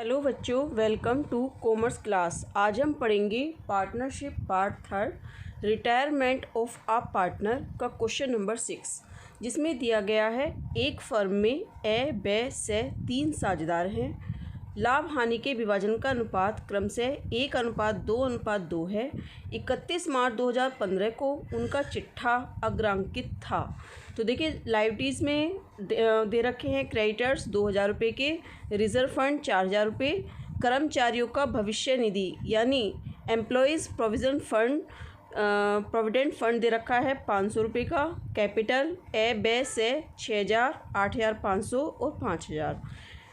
Hello बच्चों, welcome to commerce class. आज हम पढ़ेंगे partnership part third, retirement of a partner का क्वेश्चन नंबर 6, जिसमें दिया गया है एक फर्म में ए, बी, सी 3 साझेदार हैं। लाभ हानि के विभाजन का अनुपात क्रमशः 1:2:2 है। 31 मार्च 2015 को उनका चिट्ठा अग्रांकित था। तो देखिए, लायबिलिटीज़ में दे रखे हैं क्रेडिटर्स 2000 रुपये के, रिजर्व फंड 4000 रुपये, कर्मचारियों का भविष्य निधि यानी एम्प्लॉयज़ प्रोविडेंट फंड दे रखा है 500 रुपये का, कैपिटल ए, बी, सी 6000, 8500 और 5000,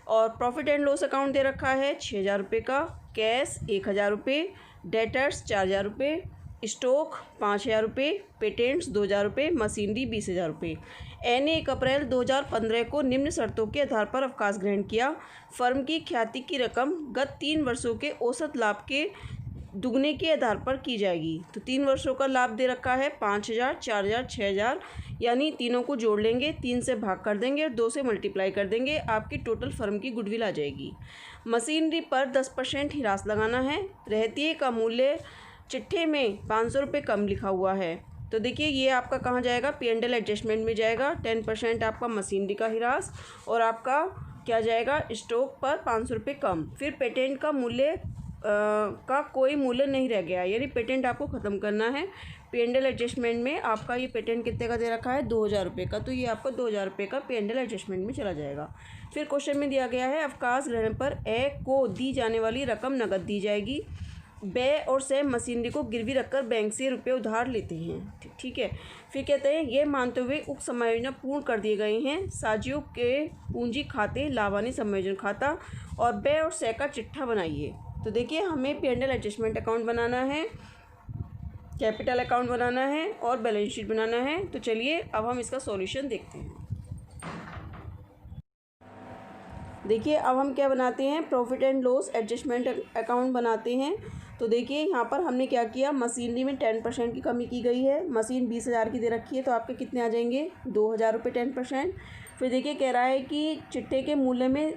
और प्रॉफिट एंड लॉस अकाउंट दे रखा है 6000 रुपये का, कैश 1000 रुपये, डेटर्स 4000 रुपये, स्टॉक 5000 रुपये, पेटेंट्स 2000 रुपये, मशीनरी 20000 रुपये। एन ने 1 अप्रैल 2015 को निम्न शर्तों के आधार पर अवकाश ग्रहण किया। फर्म की ख्याति की रकम गत 3 वर्षों के औसत लाभ के दुगने के आधार पर की जाएगी। तो 3 वर्षों का लाभ दे रखा है 5000, 4000, 6000, यानी तीनों को जोड़ लेंगे, 3 से भाग कर देंगे और 2 से मल्टीप्लाई कर देंगे, आपकी टोटल फर्म की गुडविल आ जाएगी। मशीनरी पर 10% हिरास लगाना है। रहतिये का मूल्य चिट्ठे में 500 रुपये कम लिखा हुआ है। तो देखिए, ये आपका कहाँ जाएगा, P&L एडजस्टमेंट में जाएगा। 10% आपका मशीनरी का हिरास और आपका क्या जाएगा, स्टॉक पर 500 रुपये कम। फिर पेटेंट का मूल्य का कोई मूल्य नहीं रह गया, यानी पेटेंट आपको ख़त्म करना है। P&L एडजस्टमेंट में आपका ये पेटेंट कितने का दे रखा है, 2000 रुपये का, तो ये आपका 2000 रुपये का P&L एडजस्टमेंट में चला जाएगा। फिर क्वेश्चन में दिया गया है अवकाश ग्रहण पर ए को दी जाने वाली रकम नकद दी जाएगी। बे और से मशीनरी को गिरवी रखकर बैंक से रुपये उधार लेते हैं, ठीक है। फिर कहते हैं ये मानते हुए उक्त समायोजन पूर्ण कर दिए गए हैं। साजियों के पूंजी खाते, लाभानी समायोजन खाता और बे और से का चिट्ठा बनाइए। तो देखिए, हमें P&L एडजस्टमेंट अकाउंट बनाना है, कैपिटल अकाउंट बनाना है और बैलेंस शीट बनाना है। तो चलिए अब हम इसका सॉल्यूशन देखते हैं। देखिए, अब हम क्या बनाते हैं, profit and loss adjustment account बनाते हैं। तो देखिए, यहाँ पर हमने क्या किया, मशीनरी में 10% की कमी की गई है। मशीन 20000 की दे रखी है, तो आपके कितने आ जाएंगे, 2000 रुपये 10%। फिर देखिए, कह रहा है कि चिट्ठे के मूल्य में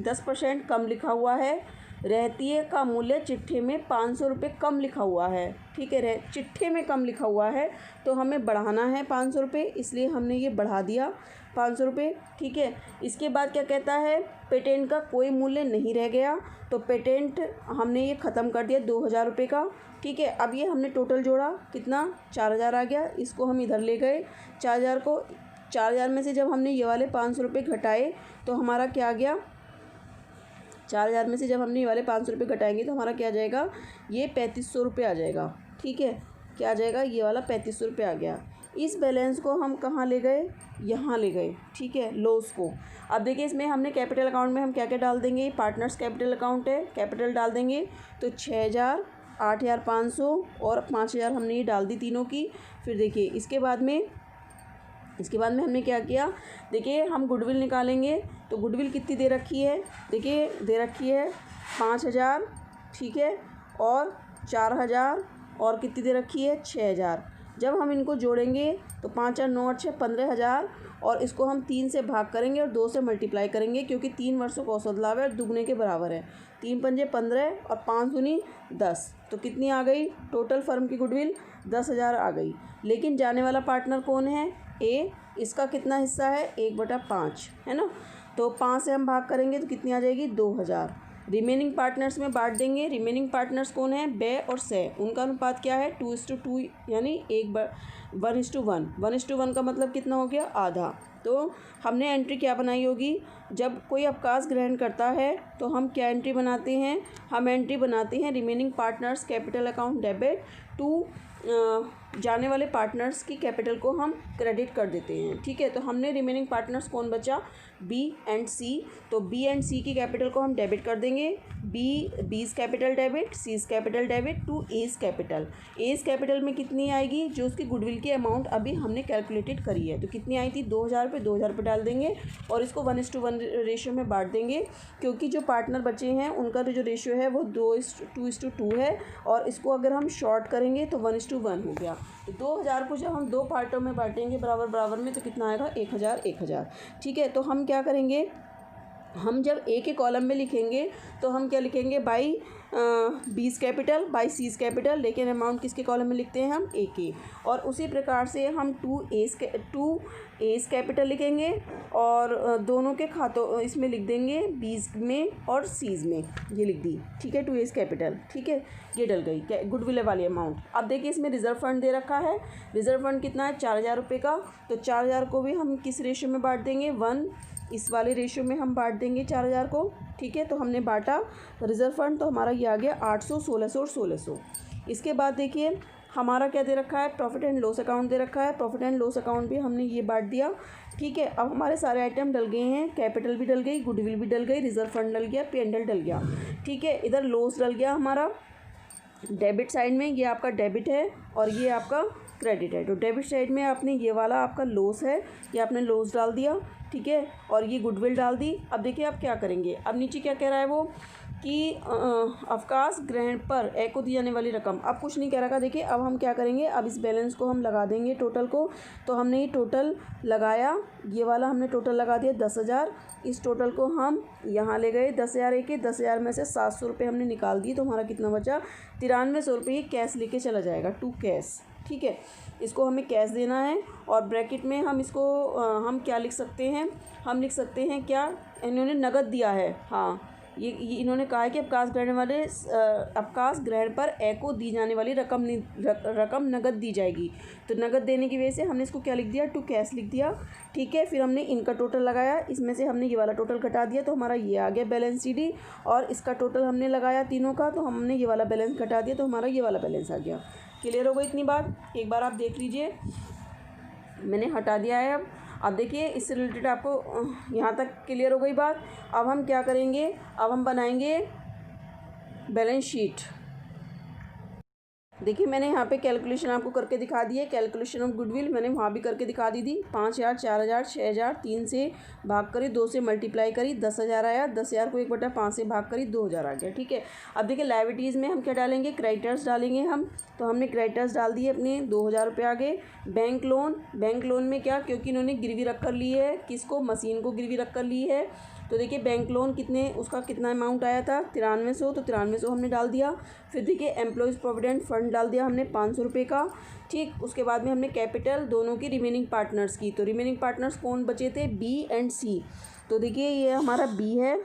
10% कम लिखा हुआ है। रहतिये का मूल्य चिट्ठे में 500 रुपये कम लिखा हुआ है, ठीक है। चिट्ठे में कम लिखा हुआ है तो हमें बढ़ाना है 500 रुपये, इसलिए हमने ये बढ़ा दिया 500 रुपये, ठीक है। इसके बाद क्या कहता है, पेटेंट का कोई मूल्य नहीं रह गया, तो पेटेंट हमने ये ख़त्म कर दिया 2000 रुपये का, ठीक है। अब ये हमने टोटल जोड़ा, कितना, 4000 आ गया। इसको हम इधर ले गए, 4000 में से जब हमने ये वाले 500 रुपये घटाए तो हमारा क्या आ गया, 4000 में से जब हमने ये वाले 500 रुपये घटाएंगे तो हमारा क्या आ जाएगा, ये 3500 रुपये आ जाएगा, ठीक है। क्या आ जाएगा, ये वाला 3500 रुपये आ गया। इस बैलेंस को हम कहाँ ले गए, यहाँ ले गए, ठीक है, लॉस को। अब देखिए, इसमें हमने कैपिटल अकाउंट में हम क्या क्या डाल देंगे, पार्टनर्स कैपिटल अकाउंट है, कैपिटल डाल देंगे। तो 6000, 8500 और 5000 हमने ये डाल दी तीनों की। फिर देखिए, इसके बाद में हमने क्या किया, देखिए हम गुडविल निकालेंगे। तो गुडविल कितनी दे रखी है, देखिए दे रखी है 5000, ठीक है, और 4000 और कितनी दे रखी है, 6000। जब हम इनको जोड़ेंगे तो 5 और 9 और 6 15,000, और इसको हम 3 से भाग करेंगे और 2 से मल्टीप्लाई करेंगे, क्योंकि 3 वर्षों का औसत लाभ है और दुगने के बराबर है। 3 पंजे 15 और 5 दूनी 10, तो कितनी आ गई, टोटल फर्म की गुडविल 10,000 आ गई। लेकिन जाने वाला पार्टनर कौन है, ए, इसका कितना हिस्सा है, 1/5 है ना। तो 5 से हम भाग करेंगे तो कितनी आ जाएगी, 2000। रिमेनिंग पार्टनर्स में बांट देंगे। रिमेनिंग पार्टनर्स कौन है, बे और से, उनका अनुपात क्या है, 2:2, यानी 1:1। 1:1 का मतलब कितना हो गया, आधा। तो हमने एंट्री क्या बनाई होगी, जब कोई अवकाश ग्रहण करता है तो हम क्या एंट्री बनाते हैं, हम एंट्री बनाते हैं remaining partners capital account debit to जाने वाले पार्टनर्स की कैपिटल को हम क्रेडिट कर देते हैं, ठीक है। तो हमने रिमेनिंग पार्टनर्स कौन बचा, बी एंड सी। तो बी एंड सी की कैपिटल को हम डेबिट कर देंगे। B's capital debit, C's capital debit to A's capital. A's capital में कितनी आएगी, जो उसकी गुडविल की अमाउंट अभी हमने कैलकुलेटेड करी है, तो कितनी आई थी, 2000 रुपये। 2000 रुपये डाल देंगे और इसको 1:1 रेशियो में बांट देंगे, क्योंकि जो पार्टनर बचे हैं उनका जो रेशियो है वो 2:2 है, और इसको अगर हम शॉर्ट करेंगे तो 1:1 हो गया। तो 2000 को जब हम 2 पार्टों में बांटेंगे बराबर बराबर में, तो कितना आएगा, 1000 1000, ठीक है। तो हम क्या करेंगे, हम जब ए के कॉलम में लिखेंगे तो हम क्या लिखेंगे, बाई बीस कैपिटल बाई सीज कैपिटल, लेकिन अमाउंट किसके कॉलम में लिखते हैं, हम ए के। और उसी प्रकार से हम टू एस कैपिटल लिखेंगे और दोनों के खातों इसमें लिख देंगे, बीस में और सीज में, ये लिख दी, ठीक है, टू एस कैपिटल, ठीक है, ये डल गई गुडविल वाली अमाउंट। अब देखिए इसमें रिजर्व फंड दे रखा है, रिजर्व फंड कितना है, 4000 रुपये का, तो 4000 को भी हम किस रेशियो में बांट देंगे, 1 इस वाले रेशियो में हम बांट देंगे 4000 को, ठीक है। तो हमने बांटा रिजर्व फंड, तो हमारा ये आ गया 800, 1600 और 1600। इसके बाद देखिए हमारा क्या दे रखा है, प्रॉफिट एंड लॉस अकाउंट दे रखा है, प्रॉफिट एंड लॉस अकाउंट भी हमने ये बांट दिया, ठीक है। अब हमारे सारे आइटम डल गए हैं, कैपिटल भी डल गई, गुडविल भी डल गई, रिजर्व फंड डल गया, P&L डल गया, ठीक है। इधर लॉस डल गया हमारा डेबिट साइड में, ये आपका डेबिट है और ये आपका क्रेडिट है। तो डेबिट साइड में आपने ये वाला आपका लॉस है, ये आपने लॉस डाल दिया, ठीक है, और ये गुडविल डाल दी। अब देखिए आप क्या करेंगे, अब नीचे क्या कह रहा है वो कि अवकाश ग्रहण पर ए को दी जाने वाली रकम, अब कुछ नहीं कह रखा। देखिए अब हम क्या करेंगे, अब इस बैलेंस को हम लगा देंगे टोटल को। तो हमने ये टोटल लगाया, ये वाला हमने टोटल लगा दिया 10,000, इस टोटल को हम यहाँ ले गए 10,000 एक, 10,000 में से 700 रुपये हमने निकाल दिए, तो हमारा कितना बचा, 9300 रुपये। ये कैश लेके चला जाएगा, टू कैश, ठीक है, इसको हमें कैश देना है। और ब्रैकेट में हम इसको हम क्या लिख सकते हैं, हम लिख सकते हैं क्या, इन्होंने नगद दिया है, हाँ ये इन्होंने कहा है कि अवकाश ग्रहण पर ए को दी जाने वाली रकम नगद दी जाएगी। तो नगद देने की वजह से हमने इसको क्या लिख दिया, टू कैश लिख दिया, ठीक है। फिर हमने इनका टोटल लगाया, इसमें से हमने ये वाला टोटल घटा दिया, तो हमारा ये आ गया बैलेंस CD। और इसका टोटल हमने लगाया तीनों का, तो हमने ये वाला बैलेंस घटा दिया, तो हमारा ये वाला बैलेंस आ गया। क्लियर हो गई इतनी बात, एक बार आप देख लीजिए, मैंने हटा दिया है। अब देखिए इससे रिलेटेड आपको यहाँ तक क्लियर हो गई बात। अब हम क्या करेंगे, अब हम बनाएंगे बैलेंस शीट। देखिए मैंने यहाँ पे कैलकुलेशन आपको करके दिखा दी है, कैलकुलेशन ऑफ गुडविल मैंने वहाँ भी करके दिखा दी थी। 5,000, 4,000, 6,000, 3 से भाग करी, 2 से मल्टीप्लाई करी, 10,000 आया, 10,000 को 1/5 से भाग करी, 2,000 आ गया, ठीक है। अब देखिए लायबिलिटीज़ में हम क्या डालेंगे, क्रेडिटर्स डालेंगे हम, तो हमने क्रेडिटर्स डाल दिए अपने 2,000 रुपये आ गए। बैंक लोन में क्या, क्योंकि इन्होंने गिरवी रख कर ली है, किसको, मशीन को गिरवी रख कर ली है, तो देखिए बैंक लोन कितने, उसका कितना अमाउंट आया था, 9300, तो 9300 हमने डाल दिया। फिर देखिए एम्प्लॉयज़ प्रोविडेंट फंड डाल दिया हमने 500 रुपये का, ठीक। उसके बाद में हमने कैपिटल दोनों की रिमेनिंग पार्टनर्स की, तो रिमेनिंग पार्टनर्स कौन बचे थे, B एंड C। तो देखिए ये हमारा B है,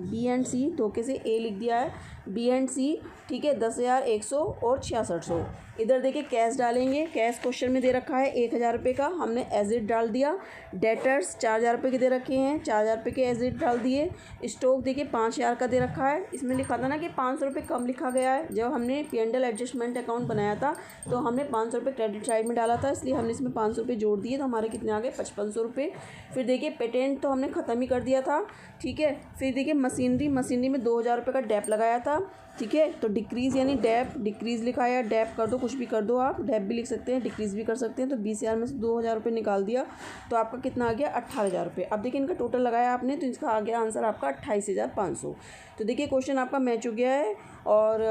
B एंड C, धोखे से A लिख दिया है, B एंड C, ठीक है। 10,100 और 6600। इधर देखिए कैश डालेंगे, कैश क्वेश्चन में दे रखा है 1,000 रुपये का, हमने एजिट डाल दिया। डेटर्स 4,000 रुपये के दे रखे हैं, 4,000 रुपये के एजिट डाल दिए। स्टॉक देखिए 5,000 का दे रखा है, इसमें लिखा था ना कि 500 रुपये कम लिखा गया है, जब हमने P&L एडजस्टमेंट अकाउंट बनाया था तो हमने 500 रुपये क्रेडिट साइड में डाला था, इसलिए हमने इसमें 500 रुपये जोड़ दिए, तो हमारे कितने आ गए, 5500 रुपये। फिर देखिए पेटेंट तो हमने ख़त्म ही कर दिया था, ठीक है। फिर देखिए मशीनरी में 2,000 रुपये का डेप लगाया था, ठीक है। तो डिक्रीज़ यानी डेप, डिक्रीज़ लिखा है, डेप कर दो, कुछ भी कर दो, आप डेप भी लिख सकते हैं, डिक्रीज़ भी कर सकते हैं। तो 20,000 में से 2,000 रुपये निकाल दिया, तो आपका कितना आ गया, 18,000 रुपये। अब देखिए इनका टोटल लगाया आपने, तो इसका आ गया आंसर आपका 28,500। तो देखिए क्वेश्चन आपका मैच हो गया है। और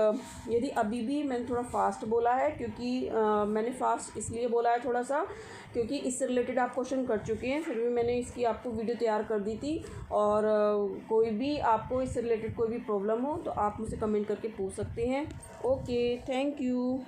यदि अभी भी मैंने थोड़ा फास्ट बोला है, क्योंकि मैंने फास्ट इसलिए बोला है थोड़ा सा, क्योंकि इससे रिलेटेड आप क्वेश्चन कर चुके हैं, फिर भी मैंने इसकी आपको वीडियो तैयार कर दी थी। और कोई भी आपको इससे रिलेटेड कोई भी प्रॉब्लम हो तो आप मुझसे कमेंट करके पूछ सकते हैं। Okay, thank you.